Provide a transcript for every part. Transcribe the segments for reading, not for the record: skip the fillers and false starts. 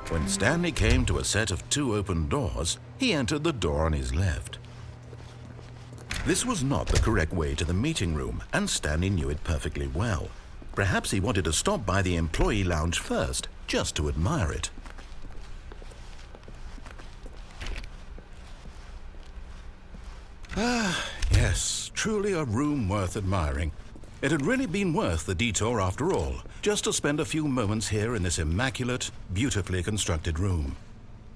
When Stanley came to a set of 2 open doors, he entered the door on his left. This was not the correct way to the meeting room, and Stanley knew it perfectly well. Perhaps he wanted to stop by the employee lounge first, just to admire it. Yes, truly a room worth admiring. It had really been worth the detour after all, just to spend a few moments here in this immaculate, beautifully constructed room.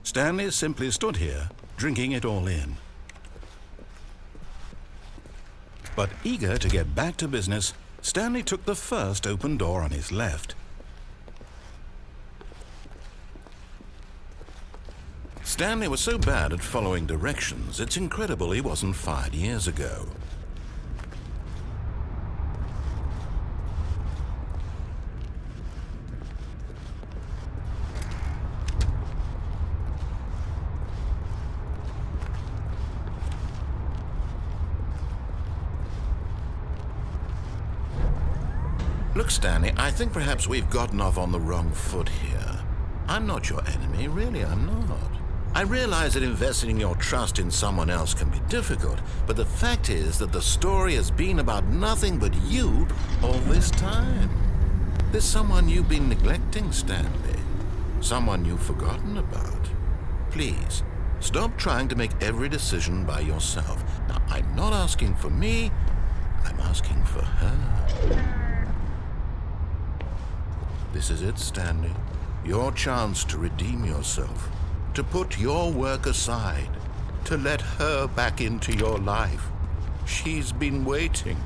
Stanley simply stood here, drinking it all in. But eager to get back to business, Stanley took the first open door on his left. Stanley was so bad at following directions, it's incredible he wasn't fired years ago. Look, Stanley, I think perhaps we've gotten off on the wrong foot here. I'm not your enemy, really, I'm not. I realize that investing your trust in someone else can be difficult, but the fact is that the story has been about nothing but you all this time. There's someone you've been neglecting, Stanley. Someone you've forgotten about. Please, stop trying to make every decision by yourself. Now, I'm not asking for me, I'm asking for her. This is it, Stanley. Your chance to redeem yourself. To put your work aside, to let her back into your life. She's been waiting.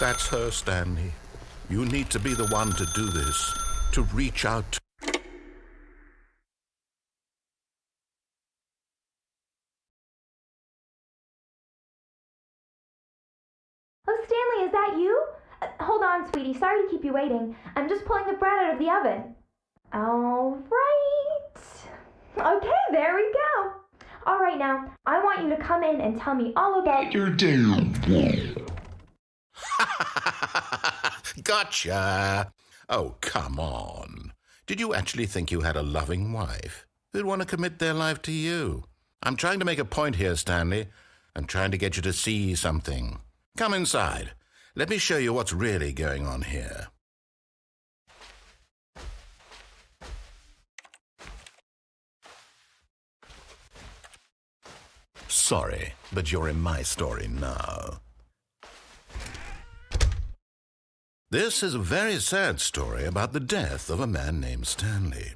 That's her, Stanley. You need to be the one to do this, to reach out to... Stanley, is that you? Hold on, sweetie. Sorry to keep you waiting. I'm just pulling the bread out of the oven. All right. Okay, there we go. All right, now, I want you to come in and tell me all about your day. Gotcha. Oh, come on. Did you actually think you had a loving wife who'd want to commit their life to you? I'm trying to make a point here, Stanley. I'm trying to get you to see something. Come inside. Let me show you what's really going on here. Sorry, but you're in my story now. This is a very sad story about the death of a man named Stanley.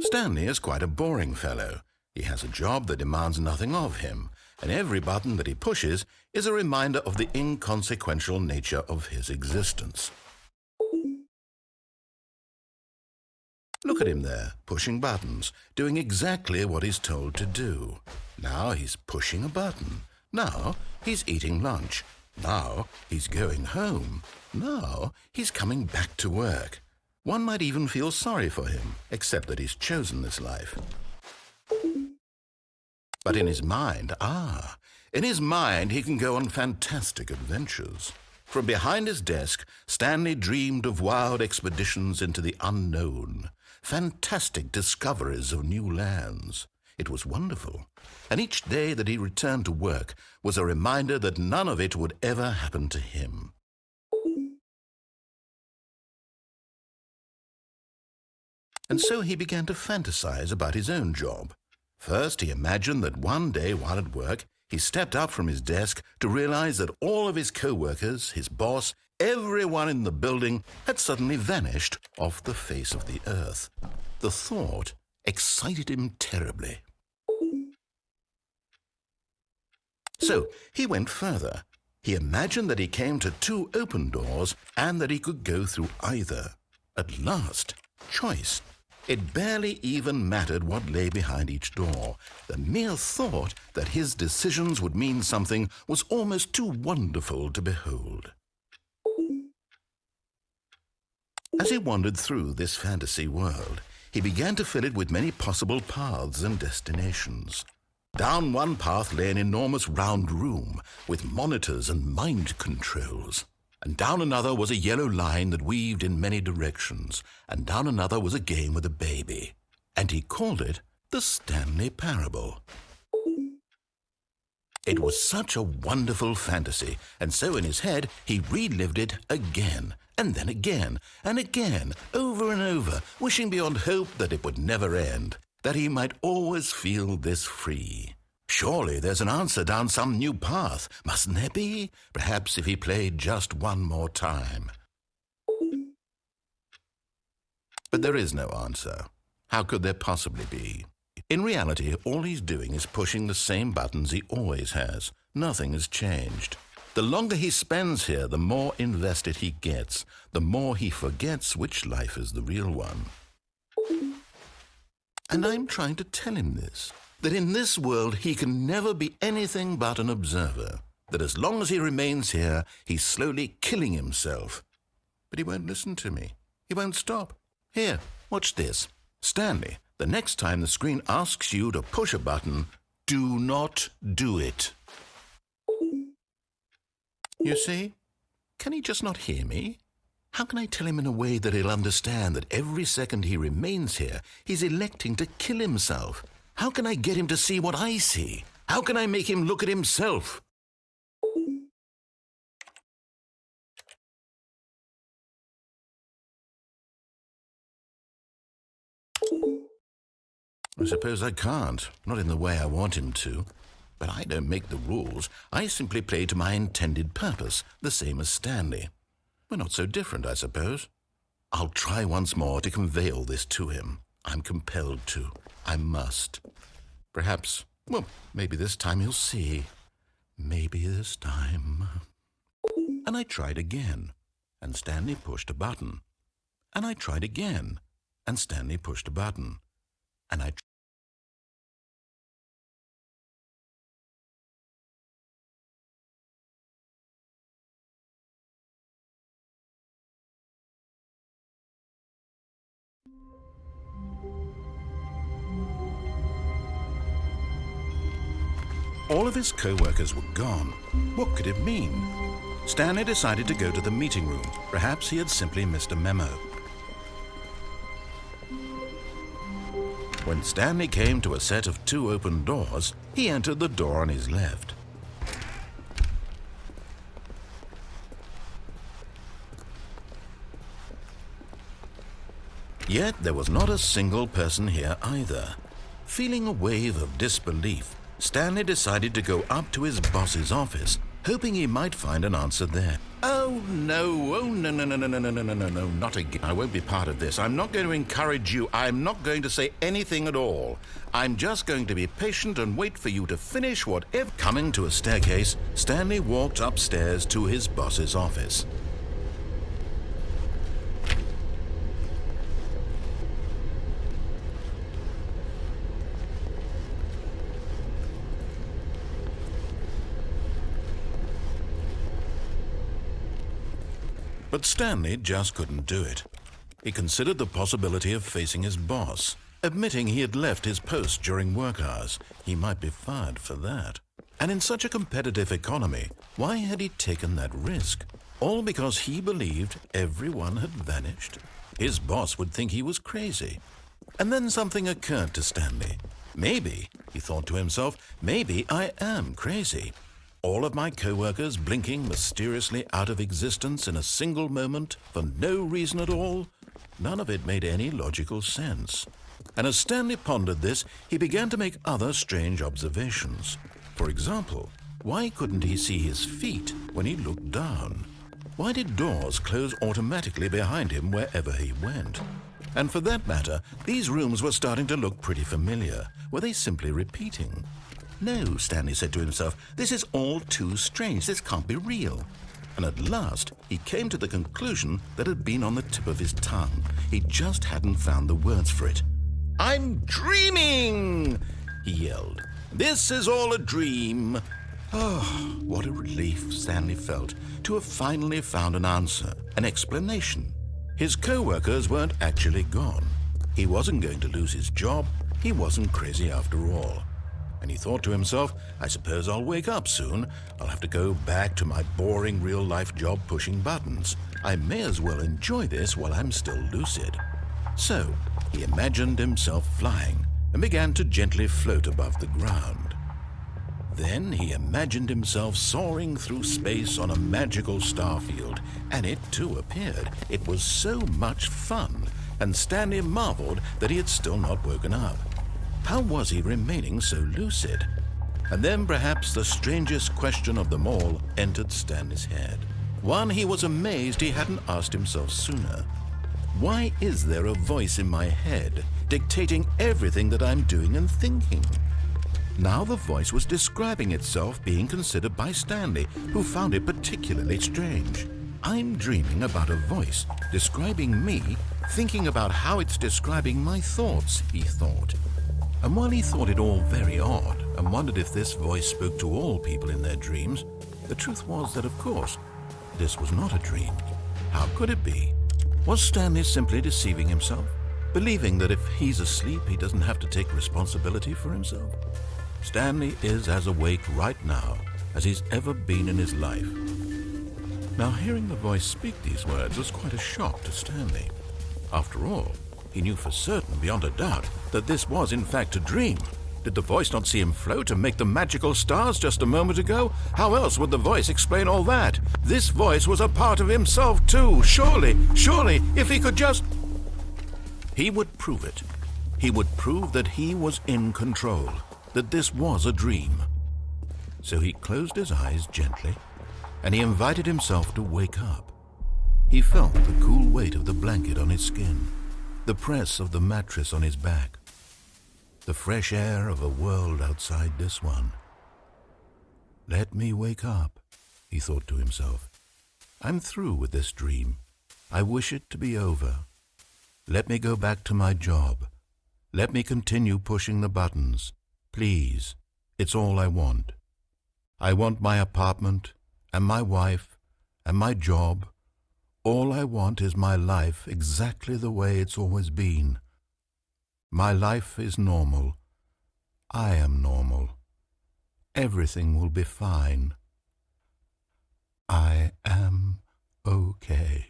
Stanley is quite a boring fellow. He has a job that demands nothing of him, and every button that he pushes is a reminder of the inconsequential nature of his existence. Look at him there, pushing buttons, doing exactly what he's told to do. Now he's pushing a button. Now he's eating lunch. Now he's going home. Now he's coming back to work. One might even feel sorry for him, except that he's chosen this life. But in his mind, he can go on fantastic adventures. From behind his desk, Stanley dreamed of wild expeditions into the unknown, fantastic discoveries of new lands. It was wonderful, and each day that he returned to work was a reminder that none of it would ever happen to him. And so he began to fantasize about his own job. First, he imagined that one day while at work, he stepped up from his desk to realize that all of his co-workers, his boss, everyone in the building had suddenly vanished off the face of the earth. The thought excited him terribly. So he went further. He imagined that he came to 2 open doors and that he could go through either. At last, choice. It barely even mattered what lay behind each door. The mere thought that his decisions would mean something was almost too wonderful to behold. As he wandered through this fantasy world, he began to fill it with many possible paths and destinations. Down one path lay an enormous round room with monitors and mind controls. And down another was a yellow line that weaved in many directions. And down another was a game with a baby. And he called it the Stanley Parable. It was such a wonderful fantasy, and so in his head he relived it again, and then again, and again, over and over, wishing beyond hope that it would never end, that he might always feel this free. Surely there's an answer down some new path, mustn't there be? Perhaps if he played just one more time. But there is no answer. How could there possibly be? In reality, all he's doing is pushing the same buttons he always has. Nothing has changed. The longer he spends here, the more invested he gets, the more he forgets which life is the real one. And I'm trying to tell him this, that in this world he can never be anything but an observer, that as long as he remains here, he's slowly killing himself. But he won't listen to me. He won't stop. Here, watch this. Stanley, the next time the screen asks you to push a button, do not do it. You see? Can he just not hear me? How can I tell him in a way that he'll understand that every second he remains here, he's electing to kill himself? How can I get him to see what I see? How can I make him look at himself? I suppose I can't, not in the way I want him to. But I don't make the rules. I simply play to my intended purpose, the same as Stanley. We're not so different, I suppose. I'll try once more to convey all this to him. I'm compelled to. I must. Perhaps, well, maybe this time he'll see. Maybe this time. And I tried again, and Stanley pushed a button. And I tried again, and Stanley pushed a button. And I All of his co-workers were gone. What could it mean? Stanley decided to go to the meeting room. Perhaps he had simply missed a memo. When Stanley came to a set of 2 open doors, he entered the door on his left. Yet there was not a single person here either. Feeling a wave of disbelief, Stanley decided to go up to his boss's office, hoping he might find an answer there. Oh no, no, not again. I won't be part of this. I'm not going to encourage you. I'm not going to say anything at all. I'm just going to be patient and wait for you to finish whatever. Coming to a staircase, Stanley walked upstairs to his boss's office. But Stanley just couldn't do it. He considered the possibility of facing his boss, admitting he had left his post during work hours. He might be fired for that. And in such a competitive economy, why had he taken that risk? All because he believed everyone had vanished? His boss would think he was crazy. And then something occurred to Stanley. Maybe, he thought to himself, maybe I am crazy. All of my co-workers blinking mysteriously out of existence in a single moment for no reason at all? None of it made any logical sense. And as Stanley pondered this, he began to make other strange observations. For example, why couldn't he see his feet when he looked down? Why did doors close automatically behind him wherever he went? And for that matter, these rooms were starting to look pretty familiar. Were they simply repeating? No, Stanley said to himself, this is all too strange. This can't be real. And at last, he came to the conclusion that had been on the tip of his tongue. He just hadn't found the words for it. I'm dreaming, he yelled. This is all a dream. Oh, what a relief Stanley felt to have finally found an answer, an explanation. His co-workers weren't actually gone. He wasn't going to lose his job. He wasn't crazy after all. And he thought to himself, I suppose I'll wake up soon. I'll have to go back to my boring real-life job pushing buttons. I may as well enjoy this while I'm still lucid. So he imagined himself flying and began to gently float above the ground. Then he imagined himself soaring through space on a magical starfield, and it too appeared. It was so much fun, and Stanley marveled that he had still not woken up. How was he remaining so lucid? And then perhaps the strangest question of them all entered Stanley's head. One he was amazed he hadn't asked himself sooner. Why is there a voice in my head dictating everything that I'm doing and thinking? Now the voice was describing itself being considered by Stanley, who found it particularly strange. I'm dreaming about a voice describing me, thinking about how it's describing my thoughts, he thought. And while he thought it all very odd and wondered if this voice spoke to all people in their dreams, the truth was that, of course, this was not a dream. How could it be? Was Stanley simply deceiving himself, believing that if he's asleep, he doesn't have to take responsibility for himself? Stanley is as awake right now as he's ever been in his life. Now, hearing the voice speak these words was quite a shock to Stanley. After all, he knew for certain, beyond a doubt, that this was in fact a dream. Did the voice not see him float and make the magical stars just a moment ago? How else would the voice explain all that? This voice was a part of himself too. Surely, if he could just... He would prove it. He would prove that he was in control, that this was a dream. So he closed his eyes gently, and he invited himself to wake up. He felt the cool weight of the blanket on his skin, the press of the mattress on his back, the fresh air of a world outside this one. Let me wake up, he thought to himself. I'm through with this dream. I wish it to be over. Let me go back to my job. Let me continue pushing the buttons. Please, it's all I want. I want my apartment and my wife and my job. All I want is my life exactly the way it's always been. My life is normal. I am normal. Everything will be fine. I am okay.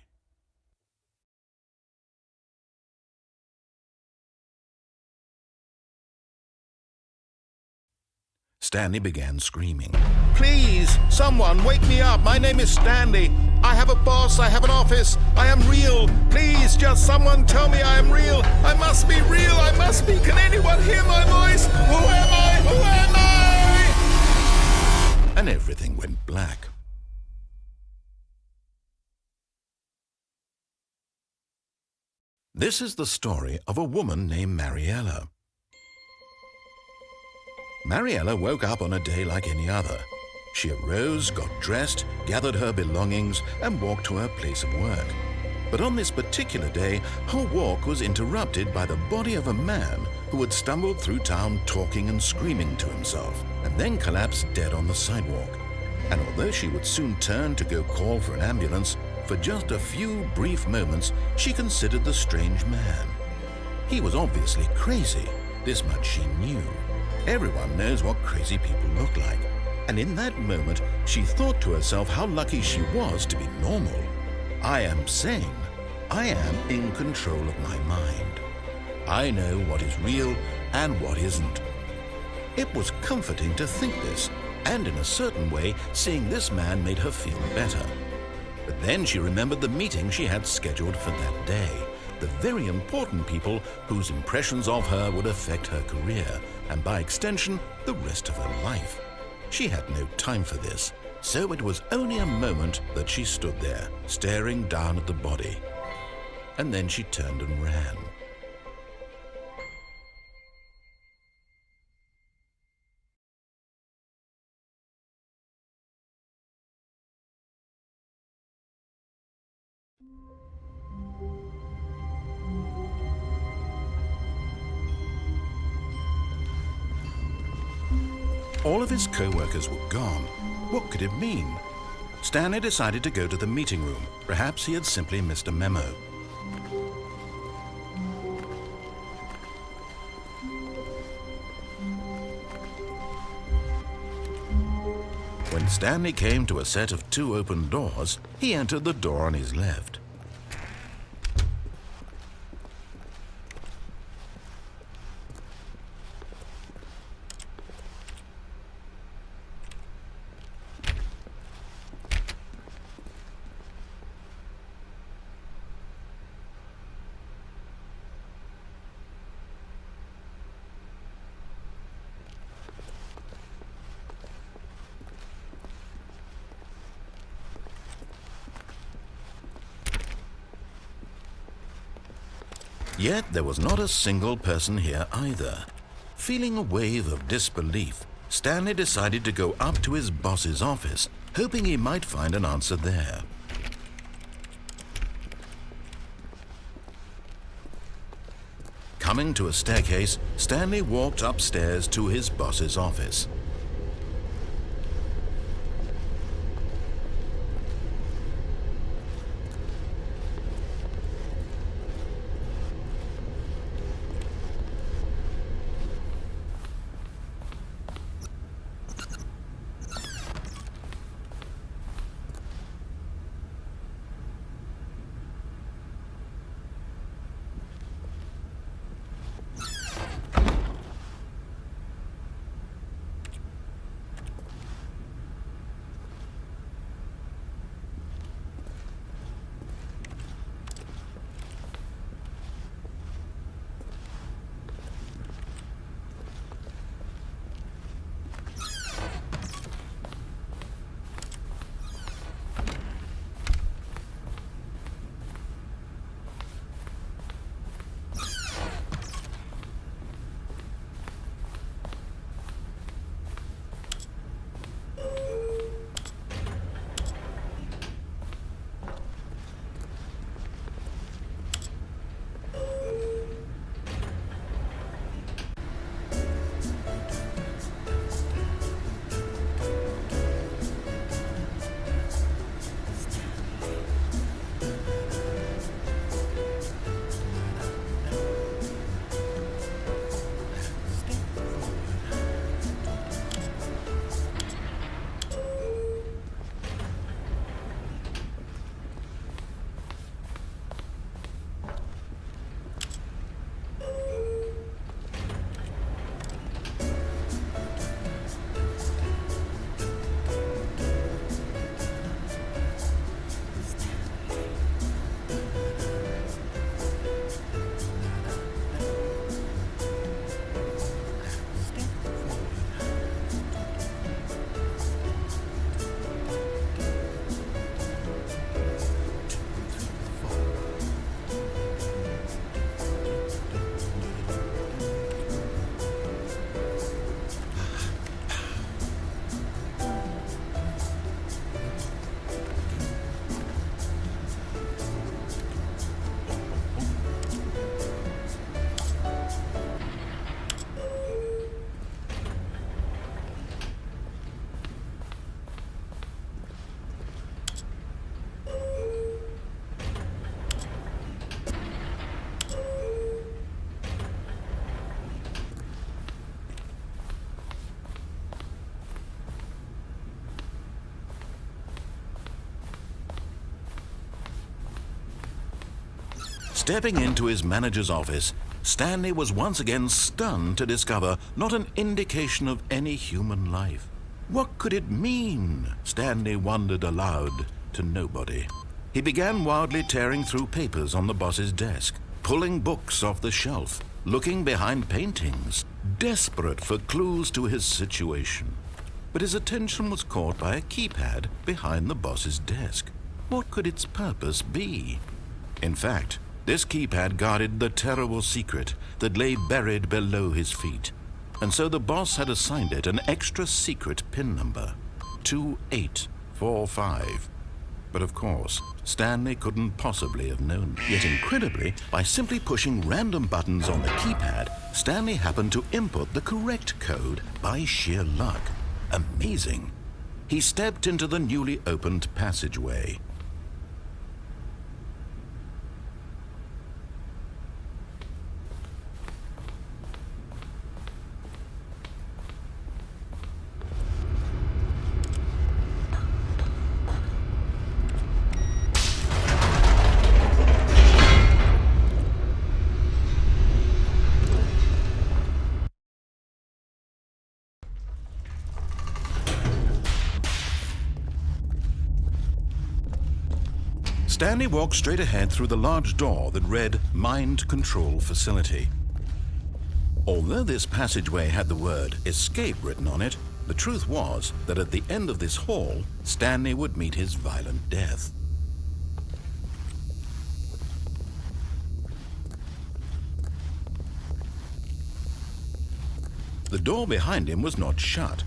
Stanley began screaming. Please, someone, wake me up. My name is Stanley. I have a boss. I have an office. I am real. Please, just someone tell me I am real. I must be real. I must be. Can anyone hear my voice? Who am I? Who am I? And everything went black. This is the story of a woman named Mariella. Mariella woke up on a day like any other. She arose, got dressed, gathered her belongings, and walked to her place of work. But on this particular day, her walk was interrupted by the body of a man who had stumbled through town talking and screaming to himself, and then collapsed dead on the sidewalk. And although she would soon turn to go call for an ambulance, for just a few brief moments she considered the strange man. He was obviously crazy. This much she knew. Everyone knows what crazy people look like. And in that moment, she thought to herself how lucky she was to be normal. I am sane. I am in control of my mind. I know what is real and what isn't. It was comforting to think this, and in a certain way, seeing this man made her feel better. But then she remembered the meeting she had scheduled for that day. The very important people whose impressions of her would affect her career, and by extension, the rest of her life. She had no time for this, so it was only a moment that she stood there, staring down at the body. And then she turned and ran. All of his co-workers were gone. What could it mean? Stanley decided to go to the meeting room. Perhaps he had simply missed a memo. When Stanley came to a set of 2 open doors, he entered the door on his left. Yet there was not a single person here either. Feeling a wave of disbelief, Stanley decided to go up to his boss's office, hoping he might find an answer there. Coming to a staircase, Stanley walked upstairs to his boss's office. Stepping into his manager's office, Stanley was once again stunned to discover not an indication of any human life. What could it mean? Stanley wondered aloud to nobody. He began wildly tearing through papers on the boss's desk, pulling books off the shelf, looking behind paintings, desperate for clues to his situation. But his attention was caught by a keypad behind the boss's desk. What could its purpose be? In fact, this keypad guarded the terrible secret that lay buried below his feet. And so the boss had assigned it an extra secret PIN number, 2845. But of course, Stanley couldn't possibly have known. Yet incredibly, by simply pushing random buttons on the keypad, Stanley happened to input the correct code by sheer luck. Amazing. He stepped into the newly opened passageway. Stanley walked straight ahead through the large door that read Mind Control Facility. Although this passageway had the word Escape written on it, the truth was that at the end of this hall, Stanley would meet his violent death. The door behind him was not shut.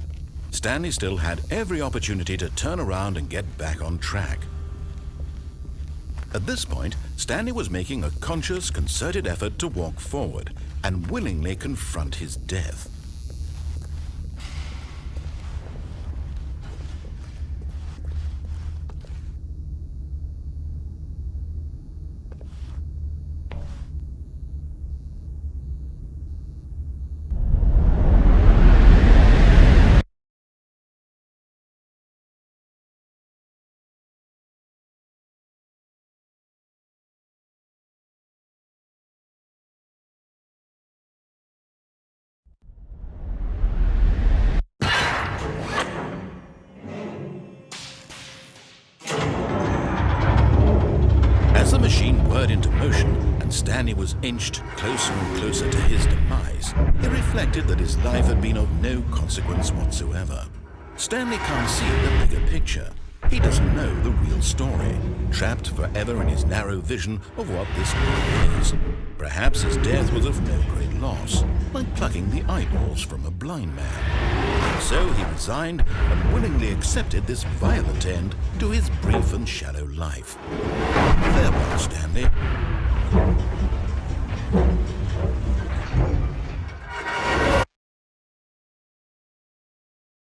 Stanley still had every opportunity to turn around and get back on track. At this point, Stanley was making a conscious, concerted effort to walk forward and willingly confront his death. As the machine whirred into motion and Stanley was inched closer and closer to his demise, he reflected that his life had been of no consequence whatsoever. Stanley can't see the bigger picture. He doesn't know the real story, trapped forever in his narrow vision of what this world is. Perhaps his death was of no great loss, like plucking the eyeballs from a blind man. So he resigned and willingly accepted this violent end to his brief and shallow life. Farewell, Stanley.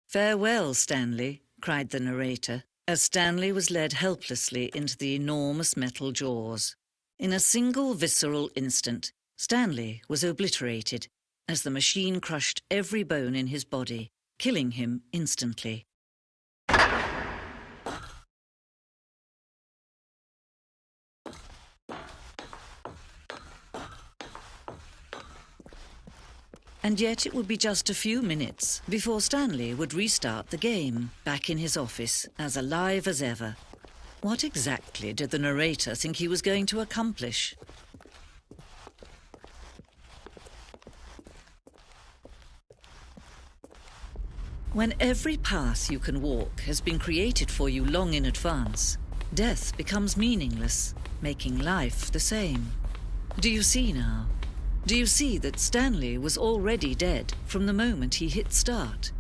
"Farewell, Stanley," cried the narrator, as Stanley was led helplessly into the enormous metal jaws. In a single visceral instant, Stanley was obliterated as the machine crushed every bone in his body, killing him instantly. And yet it would be just a few minutes before Stanley would restart the game, back in his office, as alive as ever. What exactly did the narrator think he was going to accomplish? When every path you can walk has been created for you long in advance, death becomes meaningless, making life the same. Do you see now? Do you see that Stanley was already dead from the moment he hit start?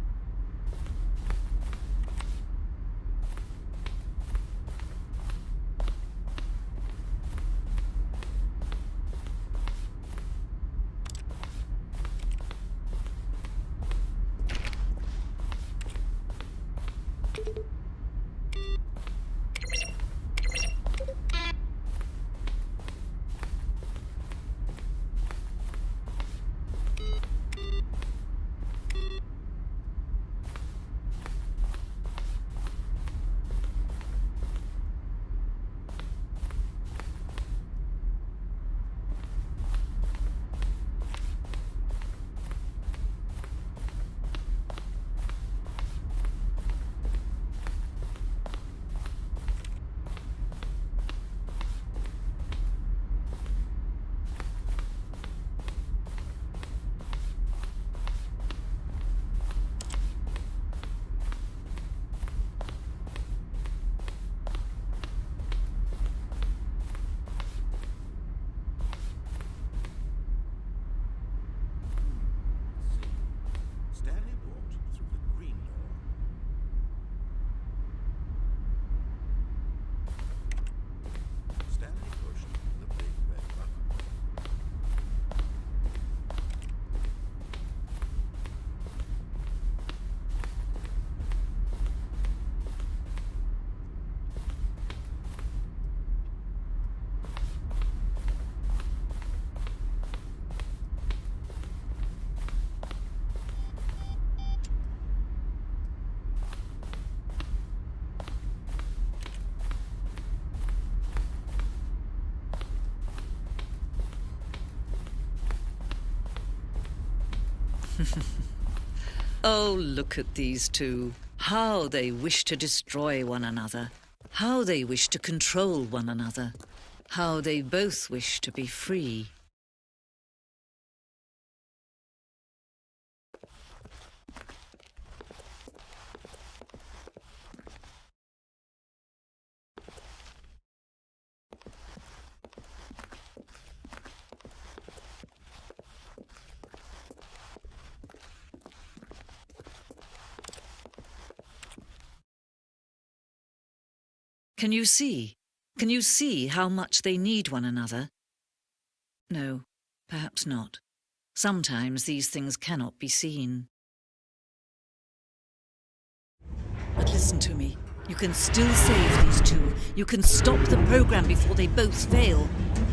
Oh, look at these two. How they wish to destroy one another. How they wish to control one another. How they both wish to be free. Can you see? Can you see how much they need one another? No, perhaps not. Sometimes these things cannot be seen. But listen to me. You can still save these two. You can stop the program before they both fail.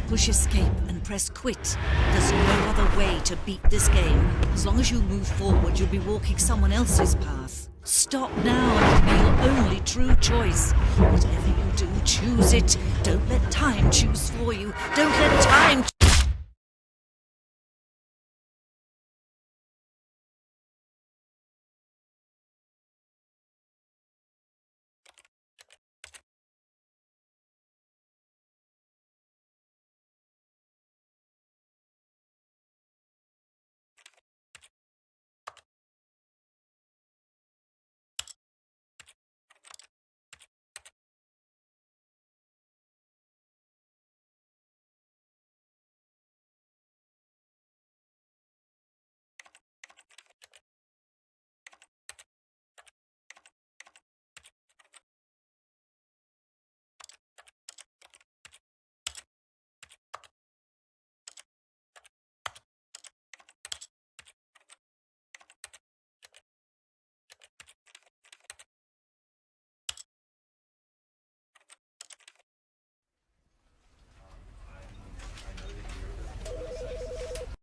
Push escape and press quit. There's no other way to beat this game. As long as you move forward, you'll be walking someone else's path. Stop now and it'll be your only true choice. Whatever you do, choose it. Don't let time choose for you. Don't let time